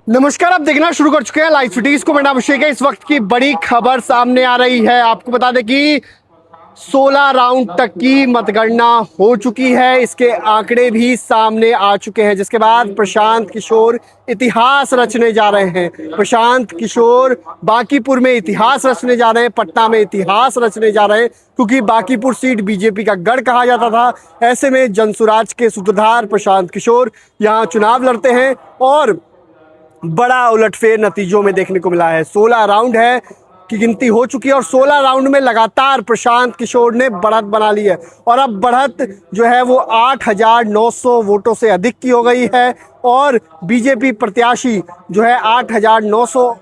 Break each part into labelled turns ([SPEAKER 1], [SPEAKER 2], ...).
[SPEAKER 1] नमस्कार, आप देखना शुरू कर चुके हैं लाइव सिटीज को। मैं अभिषेक है। इस वक्त की बड़ी खबर सामने आ रही है। आपको बता दें कि 16 राउंड तक की मतगणना हो चुकी है। इसके आंकड़े भी सामने आ चुके हैं, जिसके बाद प्रशांत किशोर इतिहास रचने जा रहे हैं। प्रशांत किशोर बांकीपुर में इतिहास रचने जा रहे हैं, पटना में इतिहास रचने जा रहे हैं, क्योंकि बांकीपुर सीट बीजेपी का गढ़ कहा जाता था। ऐसे में जनसुराज के सूत्रधार प्रशांत किशोर यहाँ चुनाव लड़ते हैं और बड़ा उलटफेर नतीजों में देखने को मिला है। 16 राउंड है की गिनती हो चुकी है और 16 राउंड में लगातार प्रशांत किशोर ने बढ़त बना ली है और अब बढ़त जो है वो 8,900 वोटों से अधिक की हो गई है और बीजेपी प्रत्याशी जो है 8,900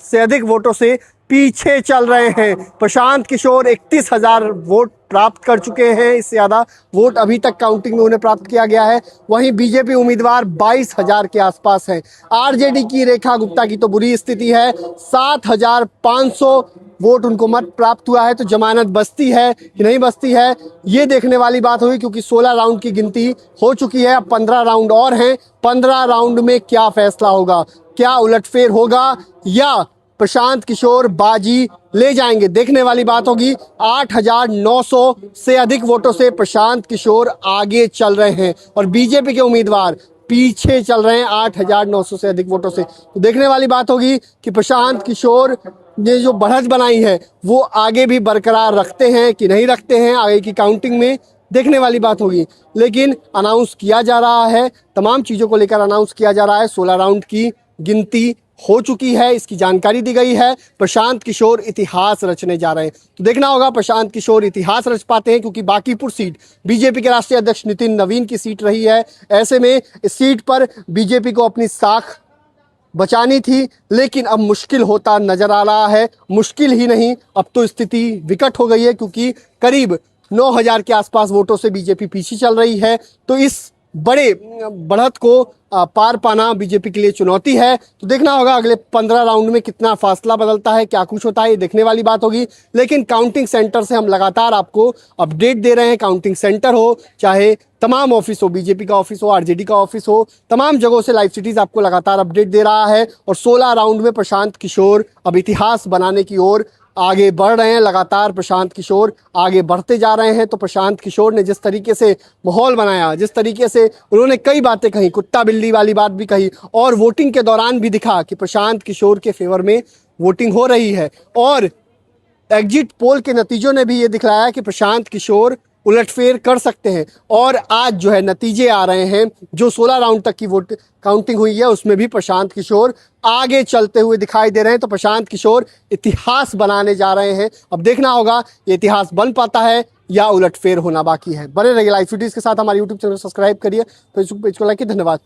[SPEAKER 1] से अधिक वोटों से पीछे चल रहे हैं। प्रशांत किशोर 31,000 वोट प्राप्त कर चुके हैं। इससे ज़्यादा वोट अभी तक काउंटिंग में उन्हें प्राप्त किया गया है। वहीं बीजेपी उम्मीदवार 22,000 के आसपास हैं। आरजेडी की रेखा गुप्ता की तो बुरी स्थिति है, 7,500 वोट उनको मत प्राप्त हुआ है। तो जमानत बचती है कि नहीं बचती है, ये देखने वाली बात होगी, क्योंकि 16 राउंड की गिनती हो चुकी है। अब 15 राउंड और हैं। 15 राउंड में क्या फैसला होगा, क्या उलटफेर होगा या प्रशांत किशोर बाजी ले जाएंगे, देखने वाली बात होगी। 8,900 से अधिक वोटों से प्रशांत किशोर आगे चल रहे हैं और बीजेपी के उम्मीदवार पीछे चल रहे हैं 8,900 से अधिक वोटों से। तो देखने वाली बात होगी कि प्रशांत किशोर ने जो बढ़त बनाई है वो आगे भी बरकरार रखते हैं कि नहीं रखते हैं, आगे की काउंटिंग में देखने वाली बात होगी। लेकिन अनाउंस किया जा रहा है, तमाम चीज़ों को लेकर अनाउंस किया जा रहा है। 16 राउंड की गिनती हो चुकी है, इसकी जानकारी दी गई है। प्रशांत किशोर इतिहास रचने जा रहे हैं। तो देखना होगा प्रशांत किशोर इतिहास रच पाते हैं, क्योंकि बांकीपुर सीट बीजेपी के राष्ट्रीय अध्यक्ष नितिन नवीन की सीट रही है। ऐसे में इस सीट पर बीजेपी को अपनी साख बचानी थी, लेकिन अब मुश्किल होता नजर आ रहा है। मुश्किल ही नहीं, अब तो स्थिति विकट हो गई है, क्योंकि करीब 9,000 के आसपास वोटों से बीजेपी पीछे चल रही है। तो इस बड़े बढ़त को पार पाना बीजेपी के लिए चुनौती है। तो देखना होगा अगले 15 राउंड में कितना फासला बदलता है, क्या कुछ होता है, ये देखने वाली बात होगी। लेकिन काउंटिंग सेंटर से हम लगातार आपको अपडेट दे रहे हैं। काउंटिंग सेंटर हो, चाहे तमाम ऑफिस हो, बीजेपी का ऑफिस हो, आरजेडी का ऑफिस हो, तमाम जगहों से लाइव सिटीज आपको लगातार अपडेट दे रहा है। और 16 राउंड में प्रशांत किशोर अब इतिहास बनाने की ओर आगे बढ़ रहे हैं। लगातार प्रशांत किशोर आगे बढ़ते जा रहे हैं। तो प्रशांत किशोर ने जिस तरीके से माहौल बनाया, जिस तरीके से उन्होंने कई बातें कही, कुत्ता बिल्ली वाली बात भी कही, और वोटिंग के दौरान भी दिखा कि प्रशांत किशोर के फेवर में वोटिंग हो रही है। और एग्जिट पोल के नतीजों ने भी ये दिखलाया कि प्रशांत किशोर उलटफेर कर सकते हैं। और आज जो है नतीजे आ रहे हैं, जो 16 राउंड तक की वोट काउंटिंग हुई है उसमें भी प्रशांत किशोर आगे चलते हुए दिखाई दे रहे हैं। तो प्रशांत किशोर इतिहास बनाने जा रहे हैं। अब देखना होगा ये इतिहास बन पाता है या उलटफेर होना बाकी है। बने रहिए लाइव सिटीज के साथ। हमारे यूट्यूब चैनल सब्सक्राइब करिए, फेसबुक पेज को लाइक। धन्यवाद।